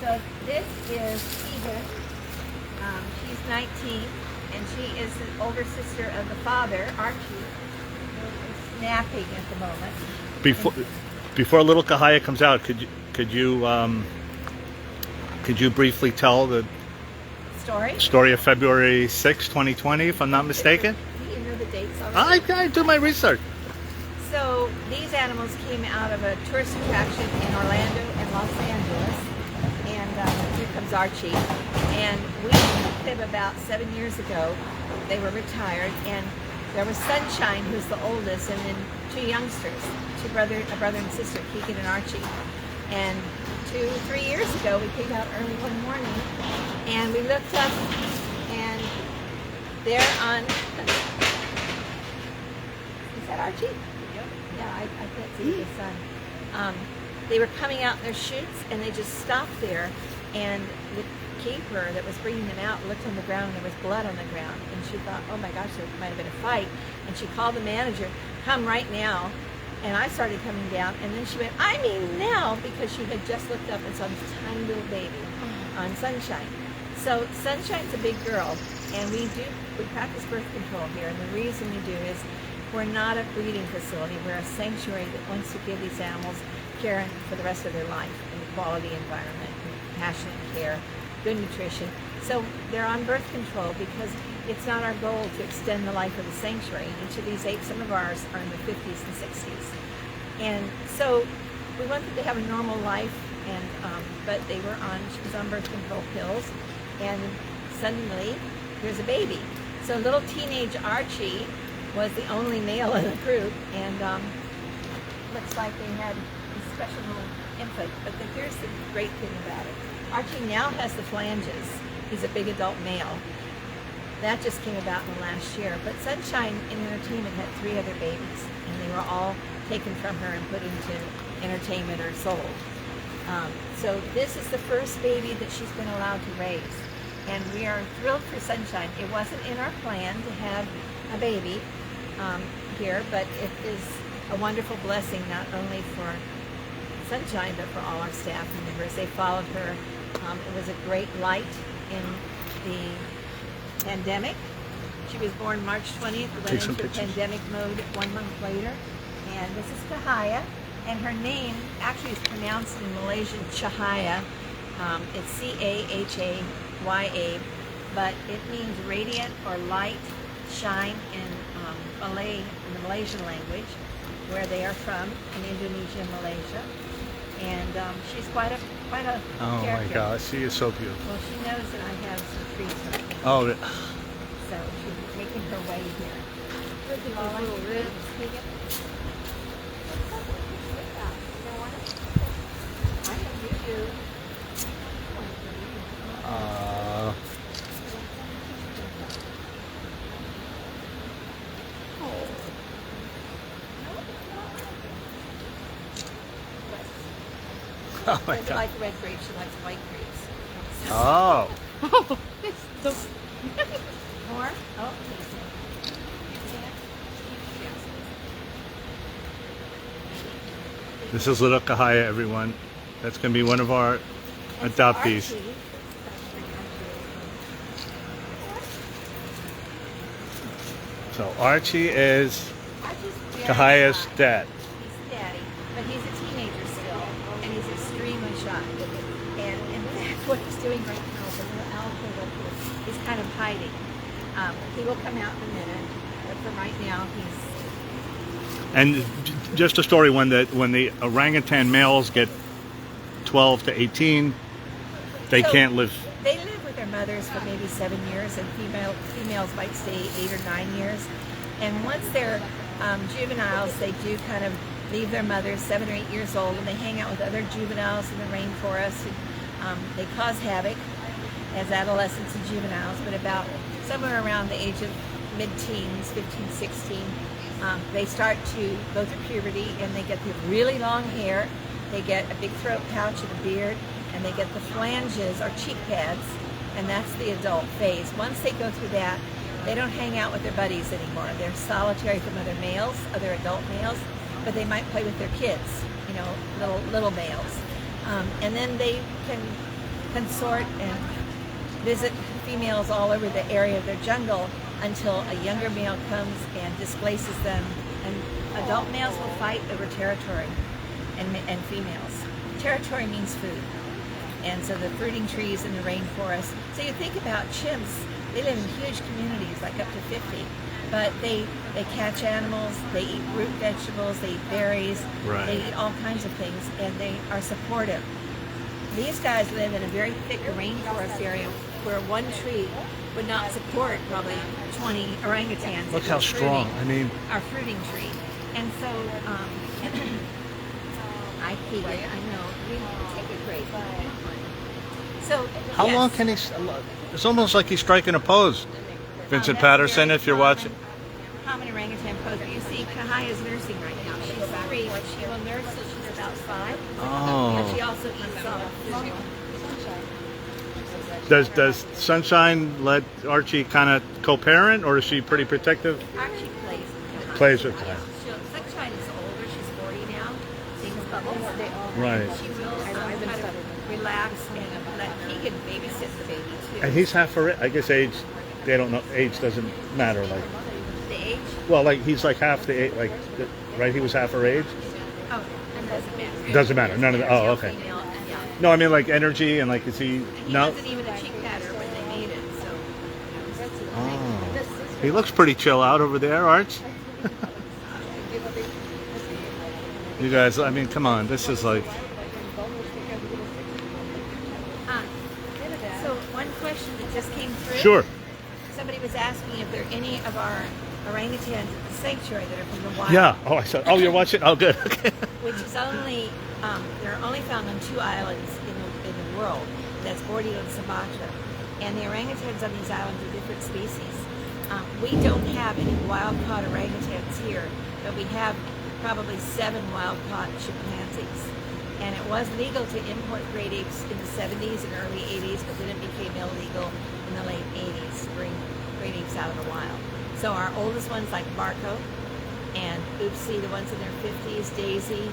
So this is Eden. She's 19, and she is the older sister of the father, Archie, who is napping at the moment. Before little Tahaya comes out, could you briefly tell the story of February 6, 2020, if I'm not mistaken? Do you know the dates already? I do my research. So these animals came out of a tourist attraction in Orlando and Los Angeles, and here comes Archie. And we took them about 7 years ago. They were retired, and there was Sunshine, who's the oldest, and then two youngsters, a brother and sister, Keegan and Archie. And 3 years ago, we came out early one morning, and we looked up, and they're on. Is that Archie? Yeah, I can't see the sun. They were coming out in their chutes, and they just stopped there, and the keeper that was bringing them out looked on the ground, and there was blood on the ground, and she thought, oh my gosh, there might have been a fight, and she called the manager, come right now, and I started coming down, and then she went, I mean now, because she had just looked up and saw this tiny little baby on Sunshine. So Sunshine's a big girl, and we practice birth control here, and the reason we do is we're not a breeding facility. We're a sanctuary that wants to give these animals care for the rest of their life, and quality environment, compassionate care, good nutrition. So they're on birth control because it's not our goal to extend the life of the sanctuary. Each of these apes, some of ours are in the 50s and 60s. And so we want them to have a normal life, and but she was on birth control pills, and suddenly there's a baby. So little teenage Archie was the only male in the group, and looks like they had a special little infant. But here's the great thing about it. Archie now has the flanges. He's a big adult male. That just came about in the last year. But Sunshine in Entertainment had 3 other babies, and they were all taken from her and put into entertainment or sold. So this is the first baby that she's been allowed to raise. And we are thrilled for Sunshine. It wasn't in our plan to have a baby here, but it is a wonderful blessing not only for Sunshine, but for all our staff members. They followed her. It was a great light in the pandemic. She was born March 20th, went into pandemic mode 1 month later. And this is Tahaya, and her name actually is pronounced in Malaysian Cahaya. It's C-A-H-A-Y-A, but it means radiant or light, shine in in the Malaysian language, where they are from, in Indonesia and Malaysia. And she's quite a character. Oh my gosh, she is so beautiful. Well, she knows that I have some treats for her. Oh. So she's making her way here. Look at all little ribs. I know you do. Oh my She God. likes red grapes, she likes white grapes. Oh. More? Oh, taste it. This is little Tahaya, everyone. That's going to be one of our adoptees. Archie. So Archie is Archie's very Tahaya's shy. dad. He's daddy, but he's a teenager still, and he's extremely shy. And in fact, what he's doing right now is a little alcove up here. He's kind of hiding. He will come out in a minute, but for right now, he's... And just a story, when the orangutan males get 12 to 18, they can't live. They live with their mothers for maybe 7 years, and females might stay 8 or 9 years. And once they're juveniles, they do kind of leave their mothers 7 or 8 years old, and they hang out with other juveniles in the rainforest. And, they cause havoc as adolescents and juveniles, but about somewhere around the age of mid-teens, 15, 16, they start to go through puberty, and they get the really long hair, they get a big throat pouch and a beard, and they get the flanges or cheek pads, and that's the adult phase. Once they go through that, they don't hang out with their buddies anymore. They're solitary from other males, other adult males, but they might play with their kids, you know, little males. And then they can consort and visit females all over the area of their jungle until a younger male comes and displaces them. And adult males will fight over territory and females. Territory means food. And so the fruiting trees in the rainforest. So you think about chimps, they live in huge communities, like up to 50. But they catch animals, they eat root vegetables, they eat berries, Right. they eat all kinds of things, and they are supportive. These guys live in a very thick rainforest area where one tree would not support probably 20 orangutans. Look if how it's strong. fruiting. I mean, Our fruiting tree. And so, I figured, I know, we take a break. So, how yes. long can he? It's almost like he's striking a pose. Vincent That's Patterson, very if you're common- watching. Common orangutan pose. You see, Tahaya's nursing right now. She's 3, but she will nurse till she's about 5. But she Oh. also eats food. Does Sunshine let Archie kind of co-parent, or is she pretty protective? Archie plays with Tahaya. Plays with Tahaya. Sunshine is older. She's 40 now. Sings bubbles. Right. She will kind of relax and let Keegan babysit the baby too. And he's half her. I guess age. They don't know. Age doesn't matter. Like, The age? well, like he's like half the age. Like, right? He was half her age. Oh, it doesn't matter. Doesn't matter. None of the. Oh, Male, okay. female, and young. No, I mean like energy and like is he? He No. wasn't even a cheek patter when they made it, so. Oh. He looks pretty chill out over there, Arch. You guys, I mean, come on. This is like. So one question that just came through. Sure. Somebody was asking if there are any of our orangutans at the sanctuary that are from the wild. Yeah. Oh, I saw. Oh, you're watching. Oh, good. Okay. Which is only, they're only found on 2 islands in the world. That's Borneo and Sumatra. And the orangutans on these islands are different species. We don't have any wild-caught orangutans here, but we have probably 7 wild-caught chimpanzees. And it was legal to import great apes in the 70s and early 80s, but then it became illegal in the late 80s to bring great apes out of the wild. So our oldest ones like Marco and Oopsie, the ones in their 50s, Daisy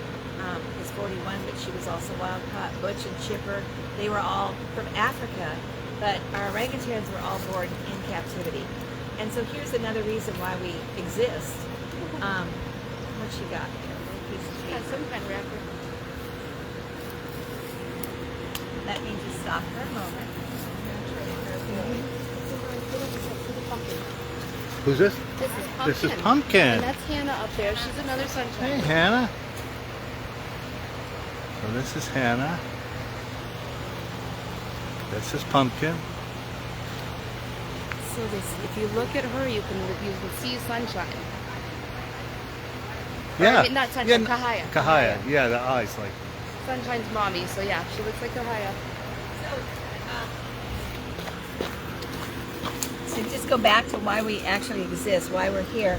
is 41, but she was also wild-caught, Butch and Chipper, they were all from Africa, but our orangutans were all born in captivity. And so here's another reason why we exist. What you got here? Piece of paper. Some kind of wrapper. Let me just stop for a moment. Who's this? This is Pumpkin. This is Pumpkin. And that's Hannah up there. She's another Hey, sunshine. Hannah. So this is Hannah. This is Pumpkin. So this, if you look at her, you can see sunshine. Yeah. I mean, not sunshine, Yeah, Tahaya. Tahaya. Yeah, the eyes like. Sunshine's mommy. So yeah, she looks like Tahaya. So just go back to why we actually exist, why we're here.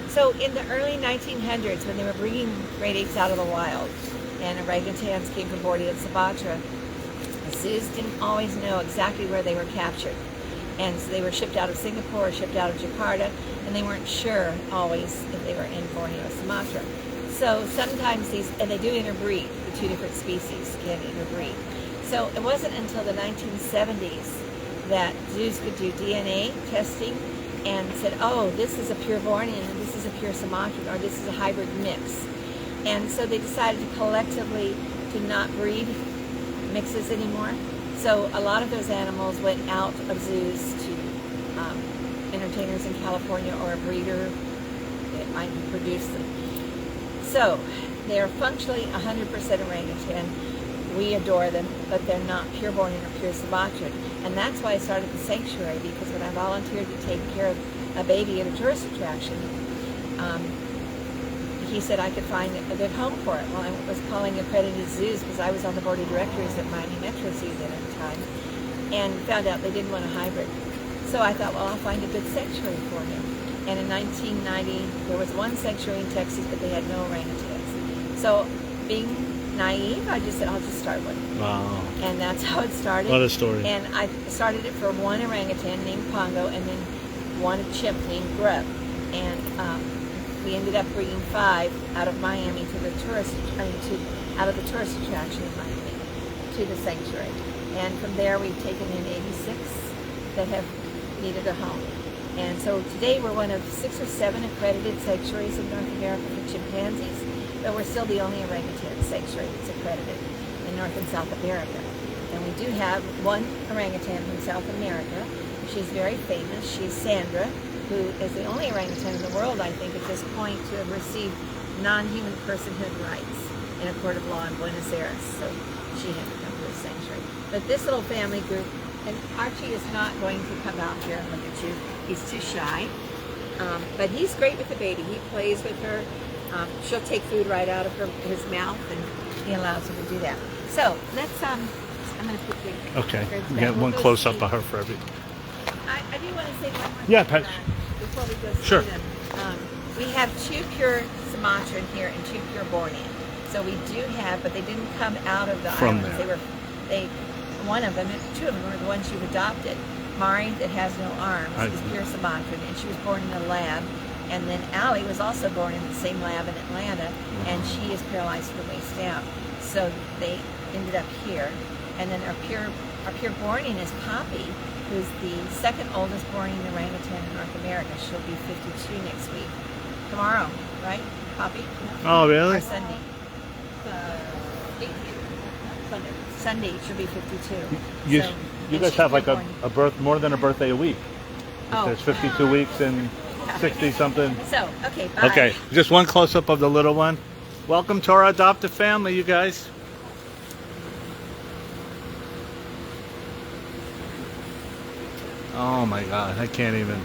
So in the early 1900s, when they were bringing great apes out of the wild, and orangutans came from Borneo and Sumatra, the zoos didn't always know exactly where they were captured. And so they were shipped out of Singapore, shipped out of Jakarta, and they weren't sure always if they were in Borneo or Sumatra. So sometimes these, and they do interbreed, the 2 different species can interbreed. So it wasn't until the 1970s that zoos could do DNA testing and said, oh, this is a pure Bornean, and this is a pure Sumatran, or this is a hybrid mix. And so they decided to collectively to not breed mixes anymore. So a lot of those animals went out of zoos to entertainers in California or a breeder that might produce them. So they're functionally 100% orangutan. We adore them, but they're not pure Bornean or pure Sumatran. And that's why I started the sanctuary, because when I volunteered to take care of a baby at a tourist attraction, he said I could find a good home for it. Well, I was calling accredited zoos because I was on the board of directors at Miami Metro Zoo then at the time, and found out they didn't want a hybrid. So I thought, well, I'll find a good sanctuary for him. And in 1990, there was one sanctuary in Texas, but they had no orangutans. So being naive, I just said, I'll just start one. Wow. And that's how it started. What a story. And I started it for one orangutan named Pongo, and then one chimp named Grub. And we ended up bringing 5 out of Miami to the tourist, out of the tourist attraction in Miami. to the sanctuary. And from there, we've taken in 86 that have needed a home. And so today we're one of 6 or 7 accredited sanctuaries in North America for chimpanzees, but we're still the only orangutan sanctuary that's accredited in North and South America. And we do have one orangutan from South America. She's very famous. She's Sandra, who is the only orangutan in the world, I think, at this point to have received non-human personhood rights in a court of law in Buenos Aires. So she had to come to the sanctuary. But this little family group, and Archie is not going to come out here and look at you. He's too shy. But he's great with the baby. He plays with her. She'll take food right out of his mouth, and he allows her to do that. So let's, I'm going to put the Okay. records We back. got one We'll go close up see. of her for every. I do want to say one more Yeah, thing Pat. before we go see Sure. them. We have 2 pure Sumatran here and 2 pure Bornean. So we do have, but they didn't come out of the From islands. there. One of them, 2 of them were the ones you've adopted. Mari, that has no arms, I- is pure Sumatran, and she was born in a lab. And then Allie was also born in the same lab in Atlanta, and she is paralyzed from the waist down. So they ended up here. And then our pure Bornean is Poppy, who's the 2nd oldest Bornean orangutan in North America. She'll be 52 next week. Tomorrow, right, Poppy? Oh, really? Or Sunday. Sunday, she'll be 52. You, So- you and guys she's have like born. a birth, more than a birthday a week. Oh. There's 52 weeks and 60 something. So, okay, bye. Okay, just one close up of the little one. Welcome to our adoptive family, you guys. Oh my God, I can't even.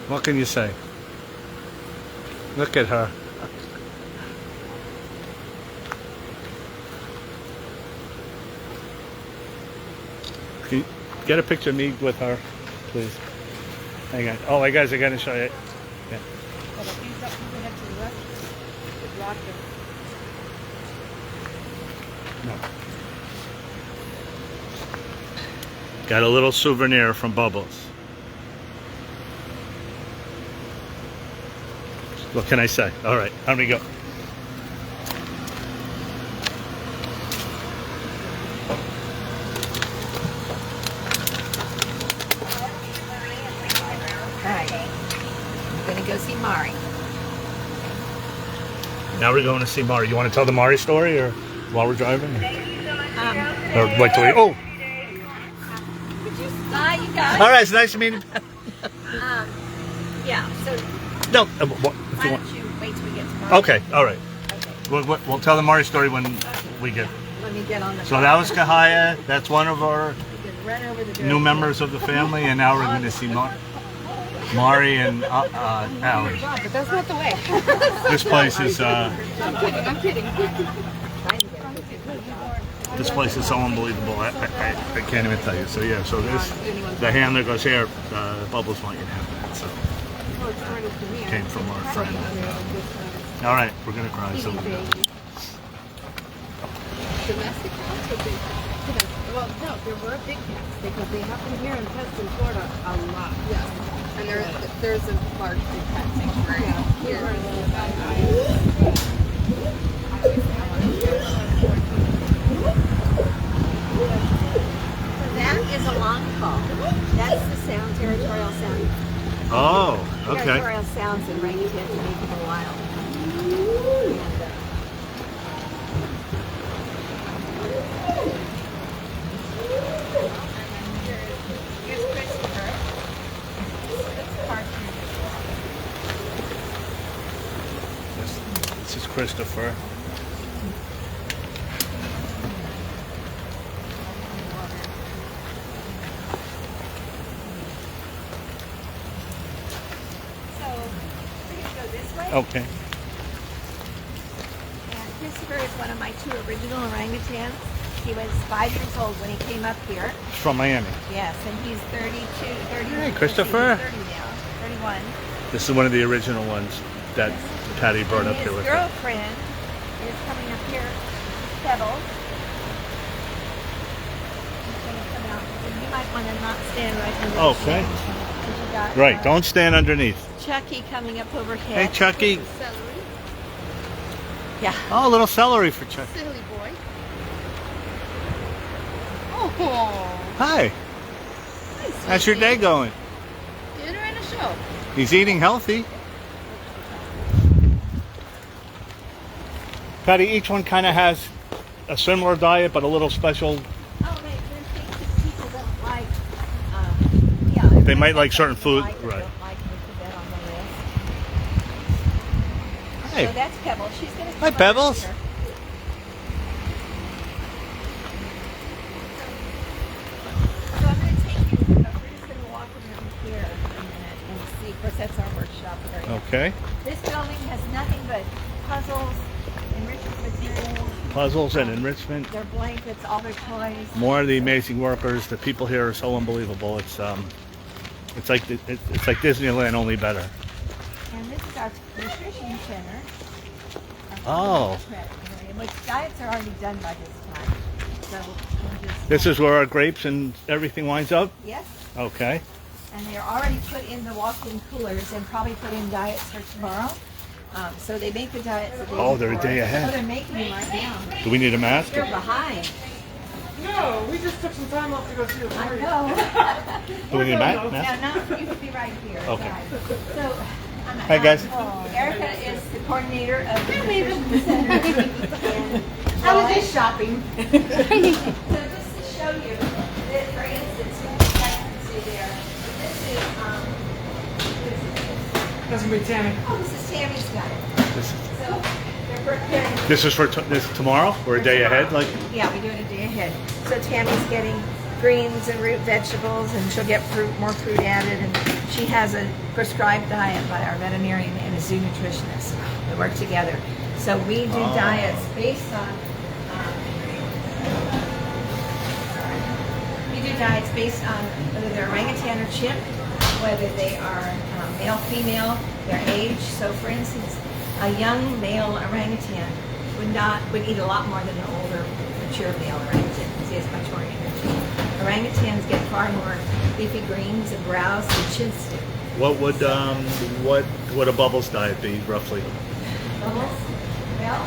What can you say? Look at her. Can you get a picture of me with her, please? Hang on. Oh, my guys, I gotta show you. Yeah. No. Got a little souvenir from Bubbles. What can I say? All right, on we go. Alright. I'm gonna go see Mari. Now we're going to see Mari. You want to tell the Mari story, or while we're driving, or wait till we? Oh, Bye, you guys. all right. It's nice to meet you. Yeah, so No, what, if why you want. don't you wait till we get to Mari? Okay, all right. Okay. We'll tell the Mari story when we get. Let me get on the So that was Tahaya. That's one of our We can run over the new members of the family, and now we're going to see Mari and Allie. But that's not the way. This place is I'm kidding. this place is so unbelievable. I can't even tell you. So yeah, so this the handler goes here. Bubbles want you to have that. So came from our friend. All right, we're gonna cry. So Domestic cats or big cats? Well, no, there were big cats because they happen here in Tustin, Florida, a lot. Yes. And there's a large big cat sanctuary here. So that is a long call. That's the sound, territorial sound. oh, okay. Territorial sounds in orangutan to make them wild. And, here's Christopher. That's Parker. This is Christopher. So, we're gonna go this way. Okay. And Christopher is one of my 2 original orangutans. He was 5 years old when he came up here. From Miami. Yes, and he's 32, 30. Hey, Christopher. He's 30 now, 31. This is one of the original ones that Patty brought up And here his with her. girlfriend is coming up here, Pebbles. She's gonna come out. And you might want to not stand right in the Okay. shade. you got, Right. Don't stand underneath. Chucky coming up overhead. Hey, Chucky. Celery. Yeah. Oh, a little celery for Chucky. Silly boy. Oh. Hi. How's your day going? Dinner and a show. He's eating healthy. Patty, each one kind of has a similar diet, but a little special. Oh, there's things people don't like. Yeah. They might like certain food, Like or right? don't like, we put that on the list. Hey. So that's Pebbles. She's gonna. Hi, Pebbles. Here. So I'm gonna take you. We're just gonna walk around here a minute and see. Of course, that's our workshop area. Okay. This building has nothing but puzzles, enrichment materials. Puzzles and enrichment. Their blankets, all their toys. More of the amazing workers. The people here are so unbelievable. It's like it's like Disneyland, only better. And this is our nutrition center. Oh. Which diets are already done by this time. So we'll just, This is where our grapes and everything winds up. yes. Okay. And they're already put in the walk-in coolers and probably put in diets for tomorrow. So they make the diets. The day Oh, they're a before. day ahead. Oh, they're making them right now. Do we need a mask? They're behind. No, we just took some time off to go see the I party. know. Do we need a No, mask? no, you could be right here. Okay. Guys. So, Hey, guys. Erica is the coordinator of the nutrition center. And I was just shopping. So just to show you that, for instance, you can see there. This is That's gonna be Tammy. oh, this is Tammy's got it. This, So they're preparing. this is for this tomorrow or a day ahead, like. Yeah, we do it a day ahead. So Tammy's getting greens and root vegetables, and she'll get more fruit added. And she has a prescribed diet by our veterinarian and a zoo nutritionist that work together. So we do diets based on. We do diets based on whether they're orangutan or chimp, whether they are male, female, their age. So, for instance, a young male orangutan would eat a lot more than an older, mature male orangutan because he has much more energy. Orangutans get far more leafy greens and browse than chimps do. What would a Bubbles diet be roughly? Bubbles? Well,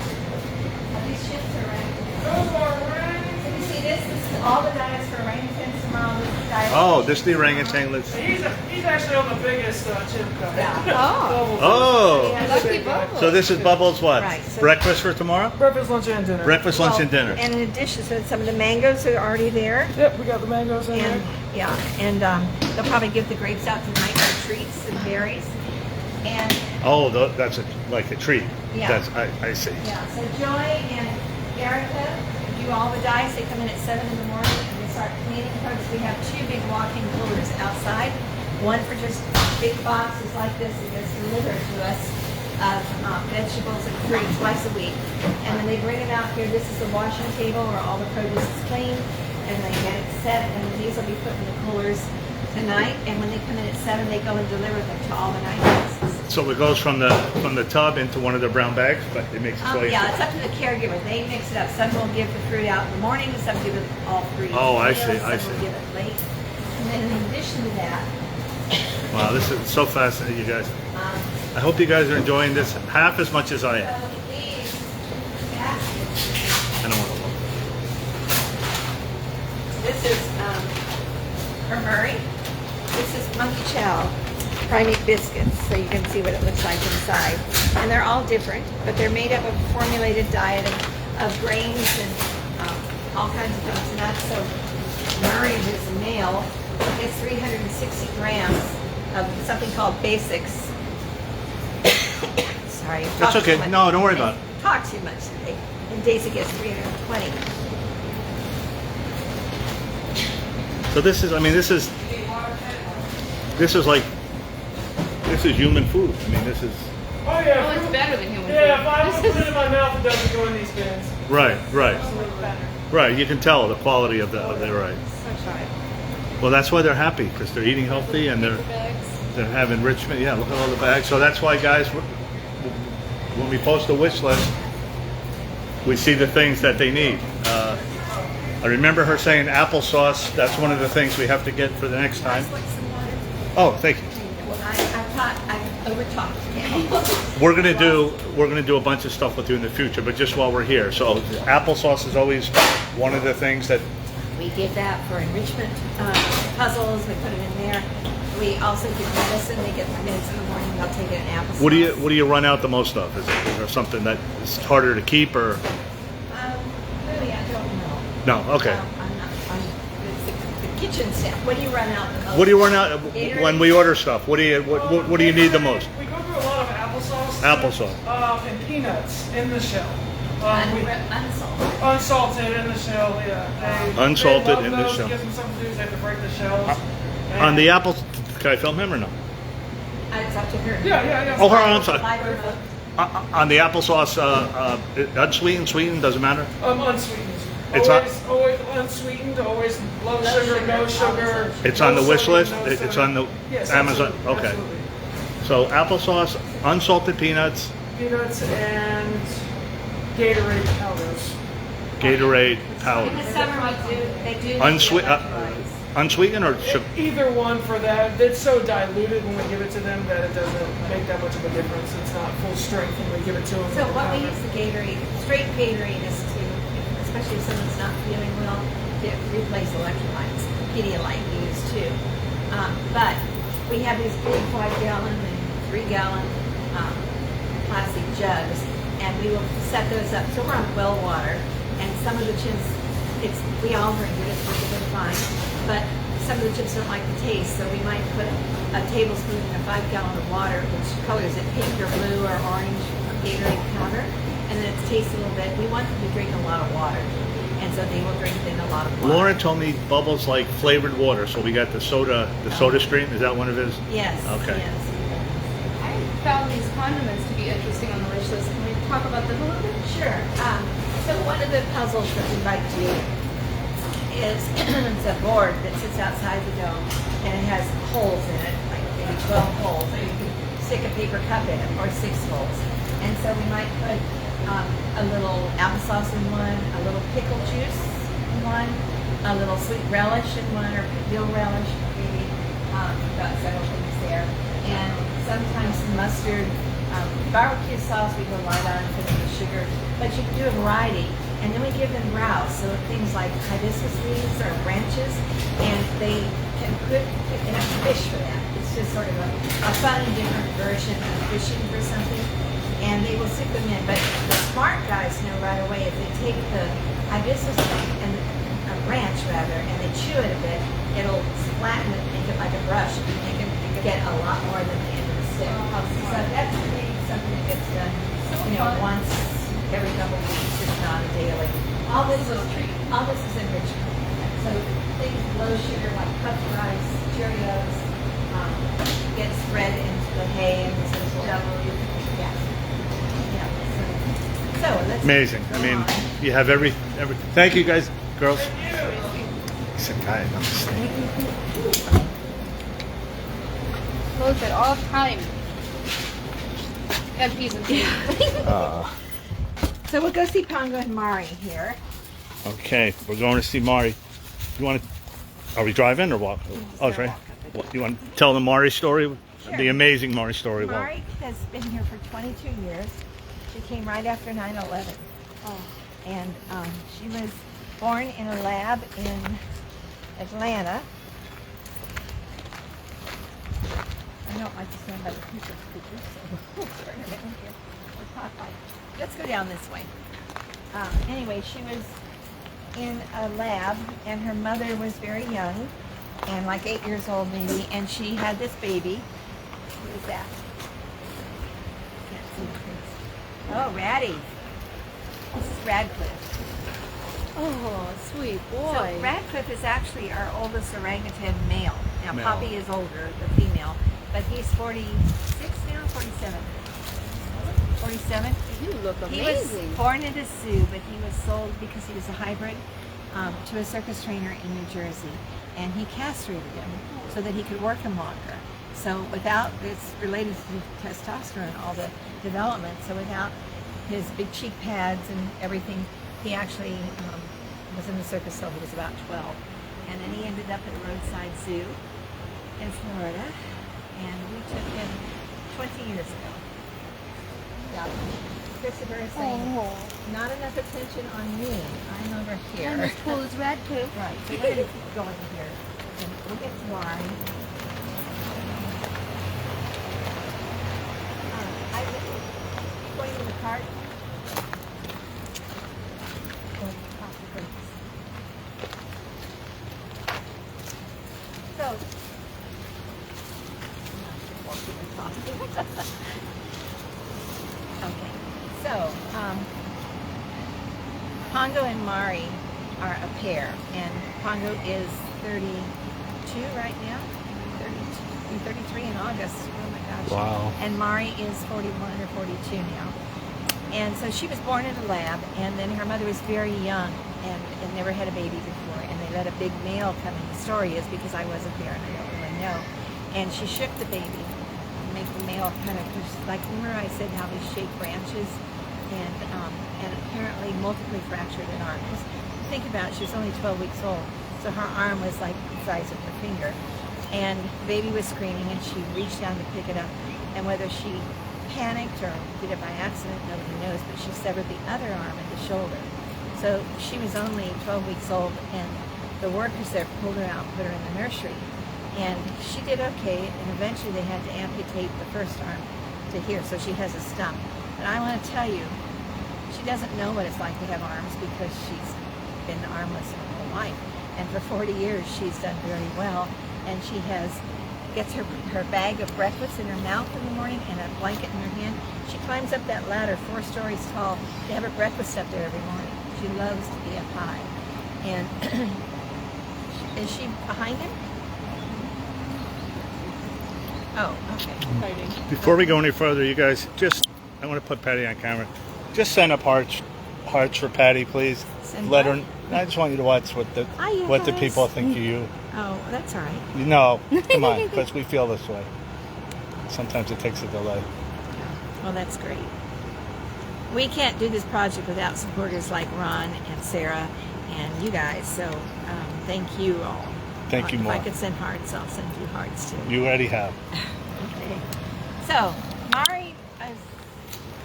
these chimps are orangutans. So you see this? This is all the diets for orangutans tomorrow. This is diet. Oh, this is the orangutan. Let's. He's actually on the biggest chimp cup. Yeah. Oh. Oh, Yeah, Lucky so- Bubbles. so this is Bubbles. What? Right, so- Breakfast for tomorrow? Breakfast, lunch, and dinner. Breakfast, lunch, and Well, dinner. And in addition, so some of the mangoes are already there. Yep, we got the mangoes in And there. yeah, and they'll probably give the grapes out tonight for treats and berries. And Oh, that's like a treat. Yeah. That's I see. yeah, so Joy and Erica do all the diets. They come in at 7 in the morning and they start cleaning because we have 2 big walk-in coolers outside. One for just big boxes like this that gets delivered to us of vegetables and fruit twice a week. And then they bring it out here. This is the washing table where all the produce is clean. And they get it set, and then these will be put in the coolers tonight. And when they come in at 7, they go and deliver them to all the night houses. So it goes from the tub into one of the brown bags, but it makes its way. Yeah, it's up to the caregiver. They mix it up. Some will give the fruit out in the morning, and some give it all free. Oh, I meals, see, some I will see. give it late. And then in addition to that, Wow, this is so fascinating, you guys. um, I hope you guys are enjoying this half as much as I am. so these baskets, I don't want to look. this is for Murray. This is monkey chow, primate biscuits, so you can see what it looks like inside. And they're all different, but they're made up of a formulated diet of grains and all kinds of things, nuts. So Murray, who's a male, gets 360 grams of something called basics. Sorry, I've That's talked okay. too much. No, don't worry about it. Talk too much today. And Daisy gets 320. So this is, I mean, this is like, this is human food. I mean, this is, Oh yeah. Oh, it's better than human Yeah, if food. I put it in my mouth, it doesn't go in these bins. right. It's a little better. Right, you can tell the quality of their right. So shy. Well, that's why they're happy, because they're eating healthy and they're having enrichment. Yeah, look at all the bags. So that's why, guys, when we post a wish list, we see the things that they need. I remember her saying applesauce. That's one of the things we have to get for the next time. Like some water. Oh, thank you. I over-talked now. We're gonna do a bunch of stuff with you in the future, but just while we're here. So applesauce is always one of the things that. We give that for enrichment puzzles. We put it in there. We also give medicine. They get meds in the morning. They'll take it in applesauce. What do you run out the most of? Is there something that is harder to keep or? Really, I don't know. No. Okay. I'm not. It's the kitchen staff. What do you run out the most? What do you run out Gatorade? when we order stuff? What do you need the most? We go through a lot of applesauce. Applesauce. And peanuts in the shell. Unsalted. Unsalted in the shell, yeah. Unsalted they love in the those. shell. It gives them something to do. They have to break the shells. On the apples, can I film him or no? It's up to her. Yeah. Oh, I'm sorry. Live remote. On the applesauce, unsweetened, sweetened, doesn't matter. Unsweetened. It's always unsweetened, always low sugar, no sugar. It's on the no wish sodium, list. no It's soda. on the Yes, Amazon. absolutely, Okay. absolutely. So applesauce, unsalted peanuts, Peanuts and Gatorade powders. Gatorade In powder, the summer, they do. unsweetened or sugar. Either one for that. It's so diluted when we give it to them that it doesn't make that much of a difference. It's not full strength when we give it to them. So what we use the Gatorade, straight Gatorade is to, especially if someone's not feeling well, to replace electrolytes. Pedialyte we use too. But we have these big 5-gallon and 3-gallon plastic jugs, and we will set those up. So we're on well water, and some of the chips, we all drink it, it's perfectly fine. But some of the chips don't like the taste, so we might put a tablespoon in a 5-gallon of water, which colors it pink or blue or orange Gatorade powder, and then it tastes a little bit. We want them to drink a lot of water, and so they will drink in a lot of water. Lauren told me Bubbles like flavored water, so we got the soda stream. Is that one of his? Yes. Okay. Yes. I found these condiments to be interesting on the wish list. Can we talk about them a little bit? Sure. So one of the puzzles that we like to do is it's a board that sits outside the dome, and it has holes in it, like maybe 12 holes, or you can stick a paper cup in it, or 6 holes. And so we might put a little applesauce in one, a little pickle juice in one, a little sweet relish in one, or dill relish, maybe. Got several things there. And sometimes mustard, barbecue sauce we go light on because of the sugar, but you can do a variety. And then we give them browse, so things like hibiscus leaves or branches, and they can cook and have fish for that. It's just sort of a fun, different version of fishing for something, and they will stick them in. But the smart guys know right away if they take the hibiscus leaf and a branch rather, and they chew it a bit, it'll flatten it, make it like a brush, and they can get a lot more than the end of the stick. So that's maybe something that gets done, once every couple of weeks, if not a daily. All this is enrichment. So things low sugar like puffed rice, Cheerios, gets spread into the hay and the double. So let's Amazing. I mean, you have every. Thank you, guys, girls. Some guy, I'm just saying. Closed at all time. And peas and peas. So we'll go see Pongo and Mari here. Okay, we're going to see Mari. You want to? Are we driving or walk? Oh, it's right. You want to tell the Mari story? Sure. The amazing Mari story. Mari has been here for 22 years. She came right after 9/11. Oh. And she was born in a lab in Atlanta. I don't like to stand by the picture, so we'll turn it in here. We'll talk like. Let's go down this way. Anyway, she was in a lab, and her mother was very young, and like 8 years old maybe, and she had this baby. Who is that? Can't see the face. Oh, Ratty. This is Radcliffe. Oh, sweet boy. So Radcliffe is actually our oldest orangutan male. Now Male. Poppy is older, the female, but he's 46 now, 47. 47. You look He amazing. was born at a zoo, but he was sold because he was a hybrid to a circus trainer in New Jersey, and he castrated him so that he could work him longer. So without, it's related to testosterone, all the development, so without his big cheek pads and everything, he actually was in the circus till he was about 12. And then he ended up at a roadside zoo, in Florida, and we took him 20 years ago. Yeah. Christopher is saying, not enough attention on me. I'm over here. And his pool is red too. Right, so we're going to keep going here. And we'll get to Mari. I'm going in the cart. So, okay, so Pongo and Mari are a pair, and Pongo is 32 right now. 33 in August. Oh my gosh. Wow. And Mari is 41 or 42 now. And so she was born in a lab, and then her mother was very young and never had a baby before, and they let a big male come in. The story is because I wasn't there and I don't really know. And she shook the baby and make the male kind of, like, remember I said how they shake branches, and apparently multiply fractured an arm. Just think about it, she was only 12 weeks old, so her arm was like the size of her finger. And the baby was screaming, and she reached down to pick it up, and whether she panicked or did it by accident, nobody knows, but she severed the other arm at the shoulder. So she was only 12 weeks old, and the workers there pulled her out and put her in the nursery. And she did okay, and eventually they had to amputate the first arm to here, so she has a stump. But I want to tell you, she doesn't know what it's like to have arms because she's been armless her whole life. And for 40 years, she's done very well, and she gets her bag of breakfast in her mouth in the morning and a blanket in her hand. She climbs up that ladder 4 stories tall to have her breakfast up there every morning. She loves to be up high. And is she behind him? Oh, okay. Before we go any further, you guys, I want to put Patty on camera. Just send up hearts for Patty, please. Send Let what? her. I just want you to watch what the yes. people think of you. Oh, that's all right. No, come on, because we feel this way. Sometimes it takes a delay. Well, that's great. We can't do this project without supporters like Ron and Sarah and you guys, so thank you all. Thank you if more. I could send hearts, I'll send you hearts too. You already have. Okay. So, Mari is,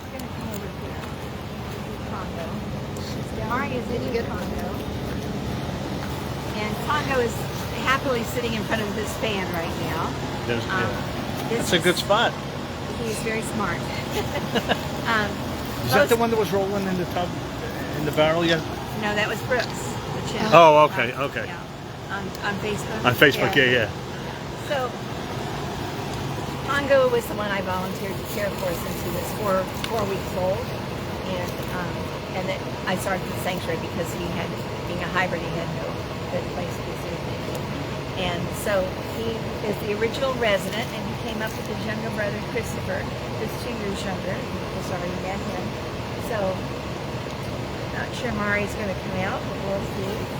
we're going to come over here. Congo. Mari is in your Congo. And Congo is happily sitting in front of this fan right now. That's a good spot. He's very smart. Is that the one that was rolling in the tub, in the barrel yet? No, that was Brooks, the channel. Oh, okay, okay. Yeah. On Facebook. On Facebook, yeah. So, Pongo was the one I volunteered to care for since he was 4 weeks old, and that I started the sanctuary because he had, being a hybrid, he had no good place to visit. And so he is the original resident, and he came up with his younger brother Christopher, who's 2 years younger. You just already met him. So, not sure Mari's going to come out, but we'll see.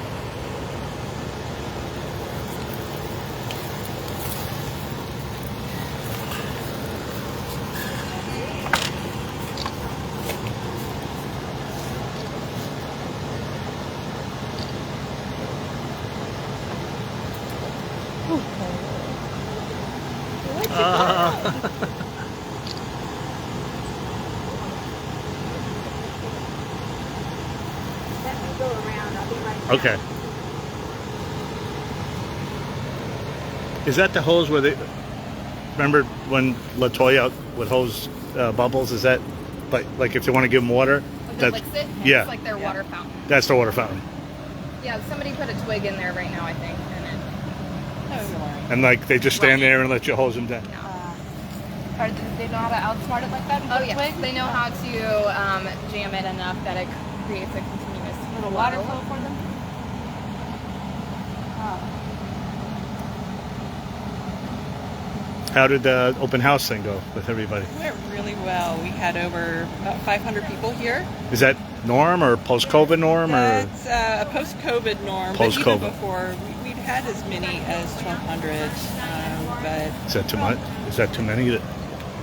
Let me go around. I'll be right back. Okay. Is that the hose where they... Remember when LaToya would hose Bubbles? Is that... Like if they want to give them water? Like licks it? Yeah. It's like their water fountain. That's the water fountain. Yeah, somebody put a twig in there right now, I think. And like they just stand there and let you hose them down. Or do they know how to outsmart it like that? Oh yeah, they know how to jam it enough that it creates a continuous little water flow for them. How did the open house thing go with everybody? Went really well. We had over about 500 people here. Is that norm or post-COVID norm? That's a post-COVID norm. Post-COVID. But even before, we'd had as many as 1,200. But Is that too much? Is that too many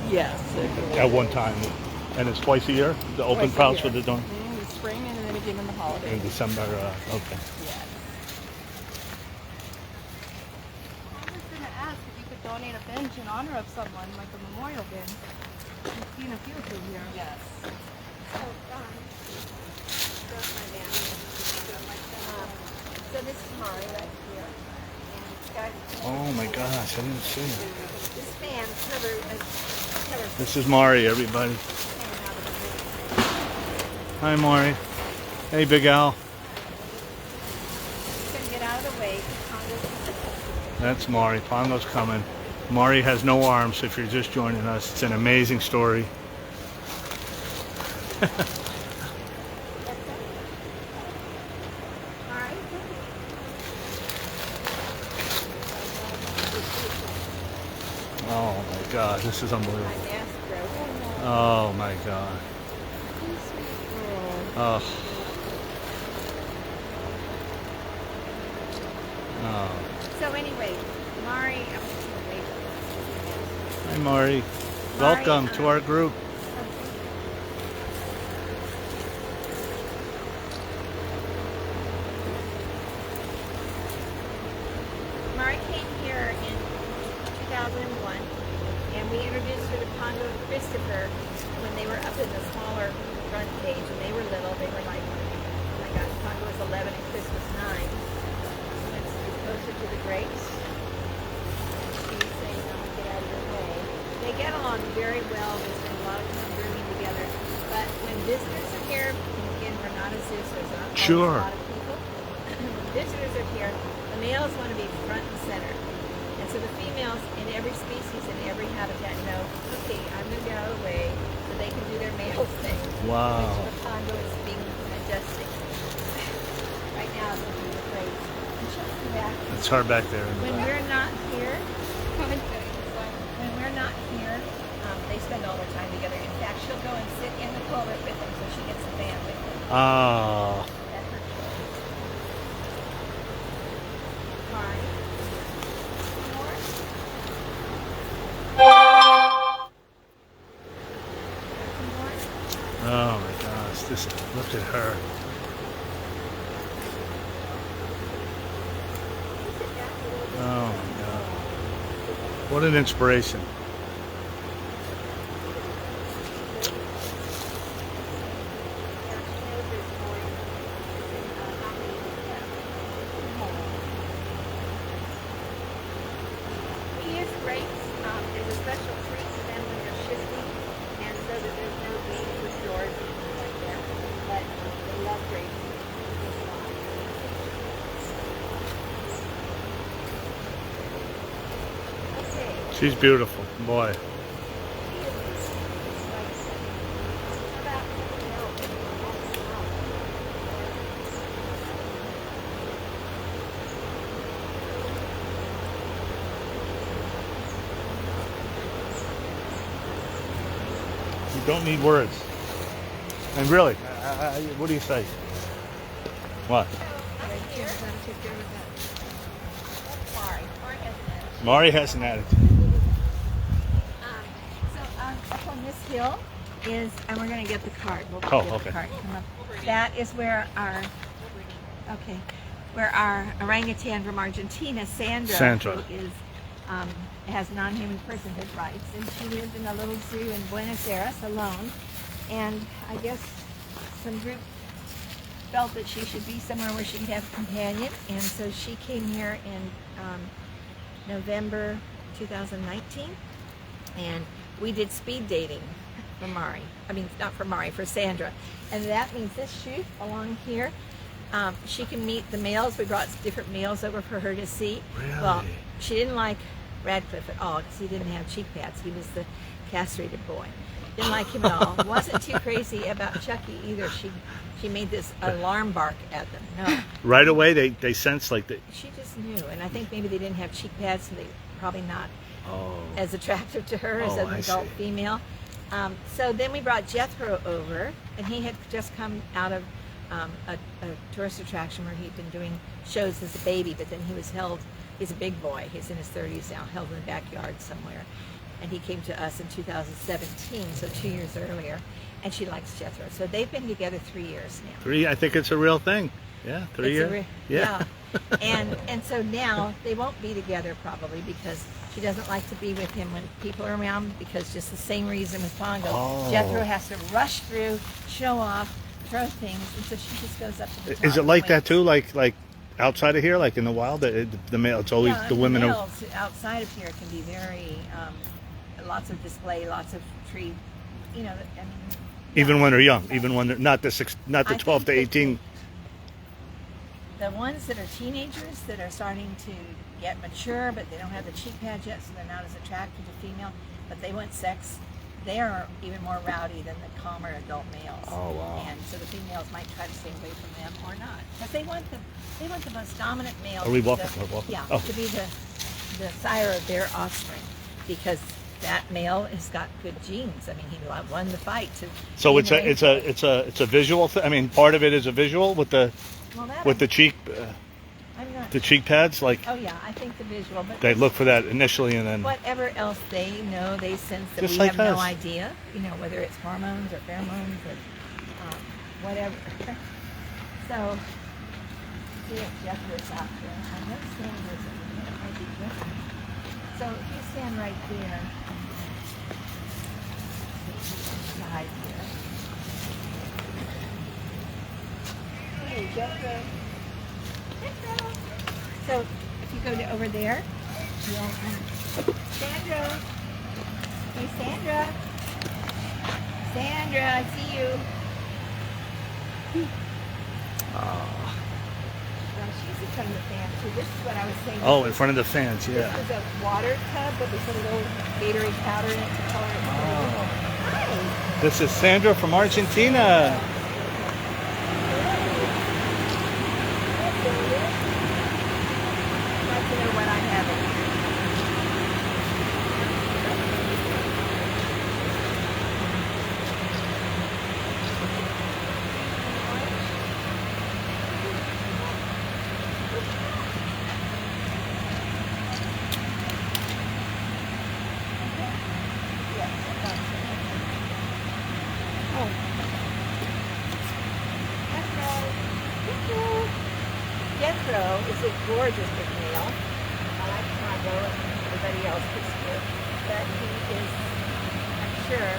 yes, at one time? And it's twice a year, the open Twice a house year. with the dorm? in the spring and then again in the In holidays. December, okay. I was going to ask if you bench in honor of someone, like a memorial bench. You've seen a few through here. Yes. So this is Mari right here. And it's got Oh my gosh, I didn't see it. this fan covers This is Mari, everybody. the fan out of the big. Hi, Mari. Hey, Big Al. It's going to get out of the way. That's Mari. Pongo's coming. Mari has no arms if you're just joining us. It's an amazing story. Oh my God, this is unbelievable. My mask broke. Oh my God. Oh. Oh. So anyway, Mari, Hi, Mari. Welcome to our group. Mari came here in 2001, and we introduced her to Pongo and Christopher when they were up in the smaller front cage. When they were little, they were like, oh my God, Pongo was 11 and Chris was 9. Let's get closer to the grapes. She's saying, "I'll get out of your way." They get along very well. They spend a lot of time grooming together. But when visitors are here, and again, we're not a zoo, so there's not always Sure. a lot of people. When visitors are here, the males want to be front and center. And so the females in every species, in every habitat know, okay, I'm going to get out of the way so they can do their male thing. Wow. Which the Pongo is being majestic. Right now, it's looking great. And she'll come back. It's hard back there. In the When back. we're not here, they spend all their time together. In fact, she'll go and sit in the culvert with them so she gets the fan with her. Oh. That's her choice. Fine. More? More? Oh my gosh. This. Look at her. Oh my God. What an inspiration. We use grapes as a special treat for them when they're shifting, and so that there's no games with doors and things like that. But they love grapes. Okay. She's beautiful. Boy. You don't need words. And really, what do you say? What? Mari has an attitude. Up on this hill is, and we're going to get the card. We'll Oh, get okay. the card. Come up. That is where our orangutan from Argentina, Sandra. Who is has non-human personhood rights, and she lived in a little zoo in Buenos Aires alone. And I guess some group felt that she should be somewhere where she could have a companion, and so she came here in November 2019, and we did speed dating for Mari. I mean, not for Mari, for Sandra. And that means this chute along here, she can meet the males. We brought different males over for her to see. Really? Well, she didn't like Radcliffe at all because he didn't have cheek pads. He was the castrated boy. Didn't like him at all. Wasn't too crazy about Chucky either. She made this alarm bark at them. No. Right away, they sense like that. She just knew, and I think maybe they didn't have cheek pads, so they probably not Oh. as attractive to her as Oh, an I adult see. female. So then we brought Jethro over, and he had just come out of a tourist attraction where he'd been doing shows as a baby, but then he was held, he's a big boy, he's in his 30s now, held in the backyard somewhere. And he came to us in 2017, so 2 years earlier, and she likes Jethro. So they've been together 3 years now. 3, I think it's a real thing. Yeah, 3 It's a years. yeah. and so now they won't be together probably because she doesn't like to be with him when people are around because just the same reason with Pongo. Oh. Jethro has to rush through, show off, throw things, and so she just goes up to the top. Is it and like that waits. too? Like outside of here, like in the wild, the male. It's always Yeah, the women. The Are, males outside of here can be very lots of display, lots of tree. You know, I mean, even yeah. when they're young, even when they're not the I 12 to think that 18. The ones that are teenagers that are starting to get mature, but they don't have the cheek pads yet, so they're not as attracted to female, but they want sex. They are even more rowdy than the calmer adult males. Oh, wow. And so the females might try to stay away from them or not, but they want the most dominant male. Are we to be walking? the- We're walking. Yeah, Oh. to be the sire of their offspring, because that male has got good genes. I mean, he won the fight to. So be it's in a the it's a rainforest. it's a visual. I mean, part of it is a visual with the Well, that with the cheek I'm not. the cheek pads. Like Oh yeah, I think the visual, but they look for that initially, and then whatever else they know, they sense that Just we like have no us. idea. You know, whether it's hormones or pheromones or whatever. So, see if Jethro's out there. I know Sandra's in there. It might be Jethro. So if you stand right there, side here. Hey, Jethro. Jethro. So if you go to over there, you'll Sandra. Hey, Sandra. Sandra, I see you. Well, she's in front of the fan too. This is what I was saying. oh, in front of the fans. Yeah. This is a water tub, but we put a little Gatorade powder in it to color it. Oh. Hi. This is Sandra from Argentina. I'd like to know what I'm having. Oh. Jethro is a gorgeous big male. I like Pongo and everybody else is here. But he is, I'm sure,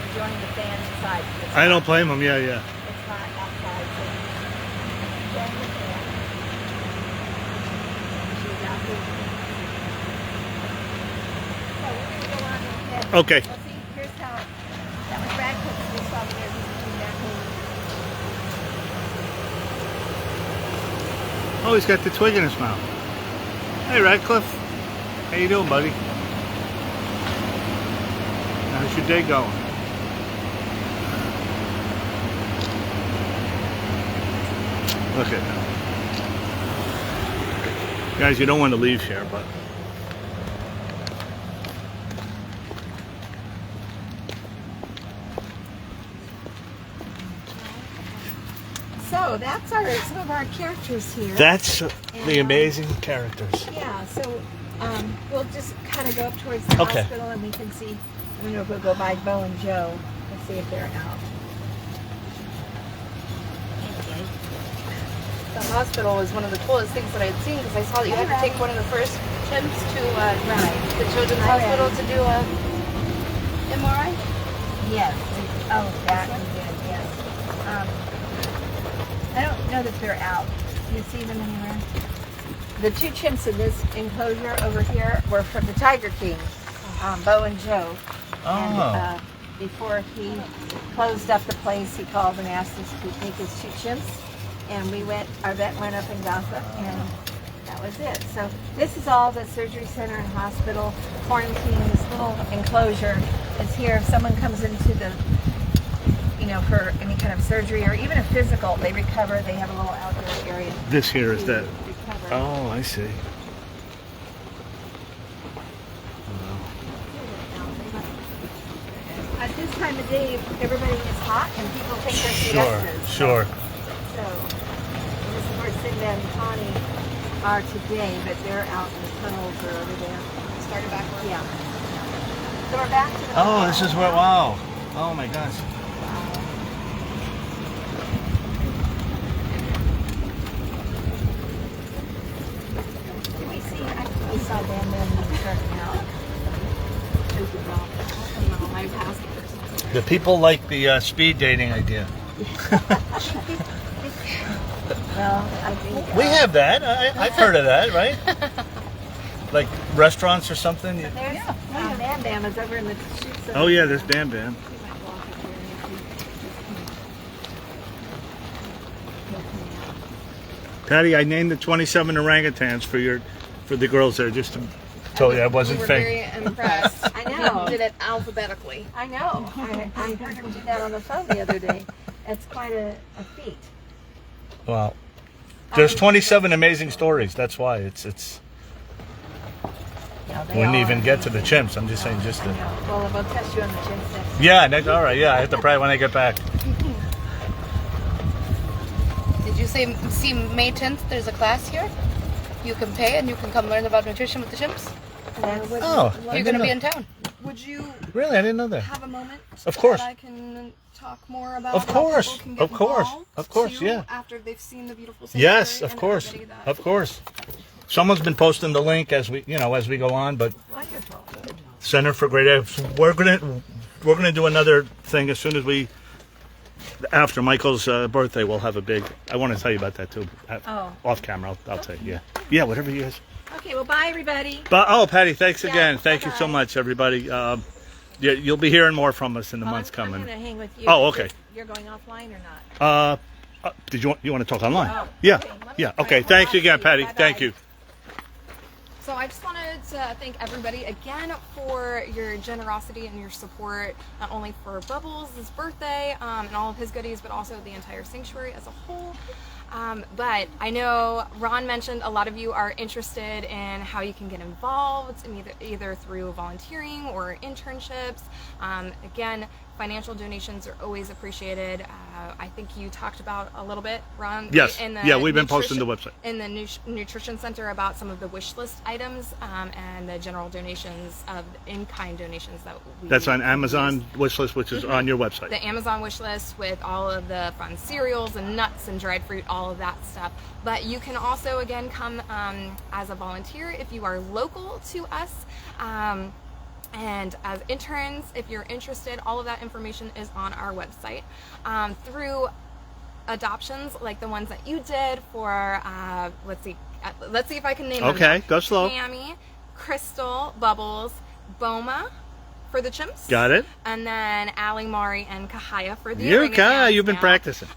enjoying the fan inside. It's I don't hot. blame him. Yeah, yeah. It's hot outside, so he's enjoying the fan. She's out here. So we're going to go on ahead. Okay. Well, see, here's how, that was Radcliffe's just over there. He's looking back over. Oh, he's got the twig in his mouth. Hey, Radcliffe. How you doing, buddy? How's your day going? Look at that. Guys, you don't want to leave here, but So that's some of our characters here. that's the amazing characters. Yeah, so we'll just kind of go up towards the Okay. hospital and we can see, I don't know if we'll go by Bo and Joe and see if they're out. The hospital was one of the coolest things that I had seen because I saw that you had to take one of the first chimps to the children's hospital to do a MRI. Yes. Oh, that one did, yes. I don't know that they're out. Do you see them anywhere? The two chimps in this enclosure over here were from the Tiger King, Bo and Joe. And before he closed up the place, he called and asked us to take his two chimps. And our vet went up and got them, and that was it. So this is all the surgery center and hospital quarantine. This little enclosure is here. If someone comes into the, for any kind of surgery or even a physical, they recover. They have a little outdoor area. This here is to that. recover. Oh, I see. At this time of day, everybody is hot and people take their Sure, siestas. sure. So, this is where Sigma and Tawny are today, but they're out in the tunnels or over there. Started backward. Yeah. So we're back to the Oh, this is where. Wow. Oh my gosh. The people like the speed dating idea. Well, I think We have that. I've heard of that, right? Like restaurants or something. there's Bam Bam is over in the shoots. Oh yeah, there's Bam Bam. Patty, I named the 27 orangutans for the girls there, just to tell you I wasn't We were fake. very impressed. I know. We did it alphabetically. I know. I heard him do that on the phone the other day. It's quite a feat. Wow. There's 27 amazing stories. That's why it's Yeah, they wouldn't all even are get to the amazing. chimps. I'm just saying, just I to. know. Well, we'll test you on the chimps next. Yeah, all right. Yeah, I have to pray when I get back. Did you see May 10th? There's a class here. You can pay and you can come learn about nutrition with the chimps. Oh, You're going to be in town. Would you really? I didn't know that. have a moment? Of course. That I can talk more about. Of how course. people can get Of course. involved, Of course, too, yeah. After they've seen the beautiful. Yes, sanctuary of and course, everybody that- of course. Someone's been posting the link as we go on, but Wonderful. Center for Great Apes. We're gonna do another thing as soon as after Michael's birthday. We'll have a big. I want to tell you about that too. Oh. Off camera, I'll tell you. Yeah, whatever you guys. Okay, well, bye, everybody. But Patty, thanks Yeah, again. Thank you so bye-bye. much, everybody. You'll be hearing more from us in the months I'm coming. going to hang with you. Oh, okay. You're going offline or not? Did you want to talk online? Oh, Yeah, okay. Let me yeah. try Okay, to thanks hold on again, to you. Patty. Bye-bye. Thank you. So I just wanted to thank everybody again for your generosity and your support, not only for Bubbles' his birthday and all of his goodies, but also the entire sanctuary as a whole. But I know Ron mentioned a lot of you are interested in how you can get involved, in either through volunteering or internships. Again, financial donations are always appreciated. I think you talked about a little bit, Ron. Yes. in the Yeah, we've been posting the website. in the nutrition center about some of the wish list items and the general donations of in-kind donations that we That's on Amazon wish list, which is on your website. the Amazon wish list with all of the fun cereals and nuts and dried fruit, all of that stuff. But you can also, again, come as a volunteer if you are local to us. And as interns, if you're interested, all of that information is on our website. Through adoptions like the ones that you did for, let's see if I can name them. Okay, now. go slow. Tammy, Crystal, Bubbles, Boma for the chimps. Got it. And then Allie, Mari, and Tahaya for the Yuka, you've been now. practicing.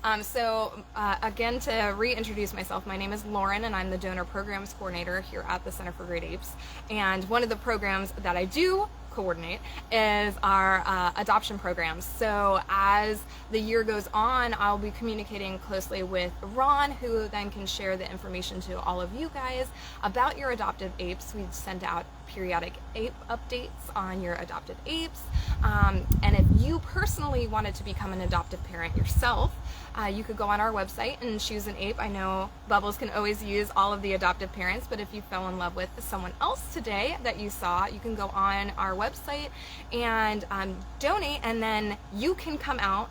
Again, to reintroduce myself, my name is Lauren, and I'm the Donor Programs Coordinator here at the Center for Great Apes. And one of the programs that I do coordinate is our adoption programs. So as the year goes on, I'll be communicating closely with Ron, who then can share the information to all of you guys about your adopted apes. We send out periodic ape updates on your adopted apes. And if you personally wanted to become an adoptive parent yourself, you could go on our website and choose an ape. I know Bubbles can always use all of the adoptive parents, but if you fell in love with someone else today that you saw, you can go on our website and donate, and then you can come out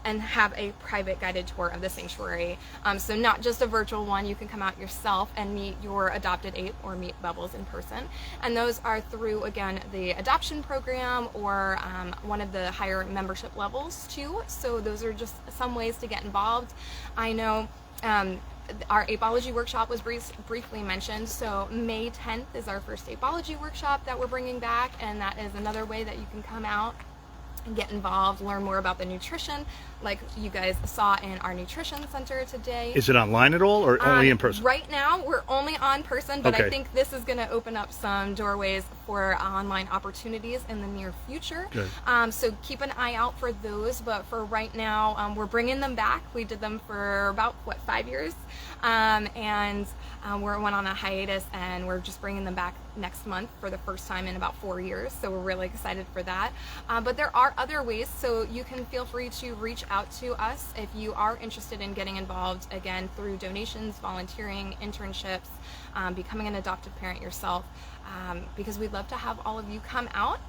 and have a private guided tour of the sanctuary. So not just a virtual one, you can come out yourself and meet your adopted ape or meet Bubbles in person. And those are through, again, the adoption program or one of the higher membership levels too. So those are just some ways to get involved. I know our apology workshop was briefly mentioned. So May 10th is our first apology workshop that we're bringing back, and that is another way that you can come out and get involved, learn more about the nutrition, like you guys saw in our nutrition center today. Is it online at all or only in person? Right now, we're only on person, but Okay. I think this is going to open up some doorways for online opportunities in the near future. Good. So keep an eye out for those, but for right now, we're bringing them back. We did them for about, 5 years? We went on a hiatus, and we're just bringing them back next month for the first time in about 4 years, so we're really excited for that. But there are other ways, so you can feel free to reach out to us if you are interested in getting involved, again, through donations, volunteering, internships, becoming an adoptive parent yourself, because we'd love to have all of you come out.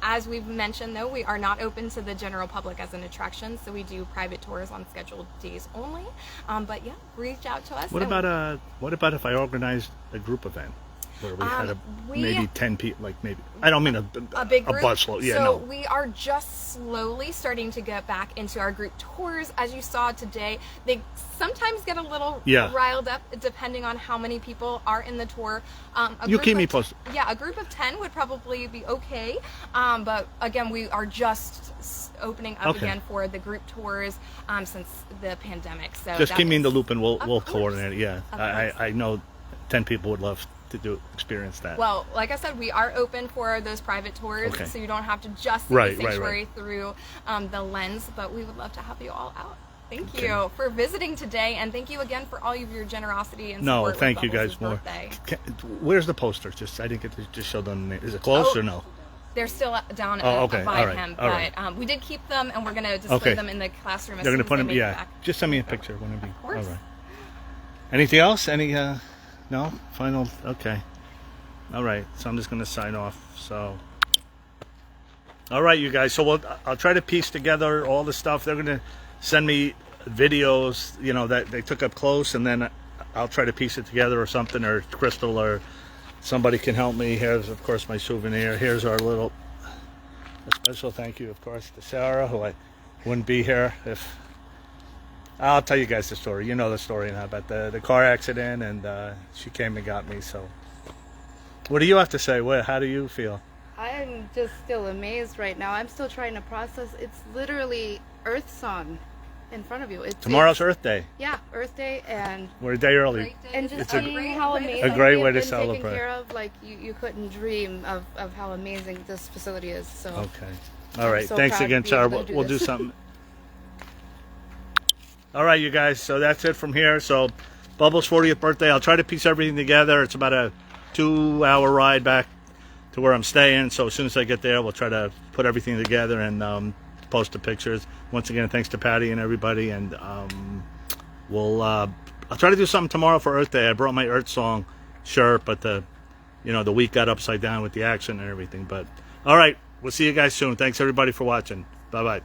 As we've mentioned, though, we are not open to the general public as an attraction, so we do private tours on scheduled days only. But yeah, reach out to us. What about if I organized a group event? where we had we- maybe 10 people, like maybe, I don't mean A big group. busload. Yeah, so no. we are just slowly starting to get back into our group tours. As you saw today, they sometimes get a little Yeah. riled up depending on how many people are in the tour. You keep me posted. Yeah, a group of 10 would probably be okay. But again, we are just opening up Okay. again for the group tours since the pandemic. So Just that keep me in the is- loop and we'll Of course. coordinate it. Yeah, Of I course. know 10 people would love to experience that. Well, like I said, we are open for those private tours, Okay. so you don't have to just see Right, the right, sanctuary through the lens, but we would love to have you all out. Thank Okay. you for visiting today, and thank you again for all of your generosity and No, support with thank you Bubbles' guys more. birthday. Where's the poster? Just I didn't get to just show them. Is it closed Oh, or no? They're still down Oh, okay. by All right. him, All but right. we did keep them, and we're going to display Okay. them in the classroom as They're soon gonna as put they them. make it Yeah, back. just send me a picture when it be. Of course. All right. Anything else? Any? No. Final. Okay. All right. So I'm just gonna sign off. So. All right, you guys. So I'll try to piece together all the stuff. They're gonna send me videos, you know, that they took up close, and then I'll try to piece it together or something, or Crystal or somebody can help me. Here's, of course, my souvenir. Here's our little a special thank you, of course, to Sarah, who I wouldn't be here if. I'll tell you guys the story. You know the story now about the car accident, and she came and got me. So, what do you have to say? How do you feel? I'm just still amazed right now. I'm still trying to process. It's literally Earth Song in front of you. Tomorrow's Earth Day. Yeah, Earth Day, and We're a day early. just It's a seeing how amazing a great they've way to been celebrate. taken care of. Like you couldn't dream of how amazing this facility is. So Okay. All right. so Thanks proud to again, be Sarah. able to do We'll do this. something. All right, you guys. So that's it from here. So, Bubbles' 40th birthday. I'll try to piece everything together. It's about a 2-hour ride back to where I'm staying. So as soon as I get there, we'll try to put everything together and post the pictures. Once again, thanks to Patty and everybody. And I'll try to do something tomorrow for Earth Day. I brought my Earth Song shirt, but the week got upside down with the accident and everything. But all right, we'll see you guys soon. Thanks everybody for watching. Bye bye.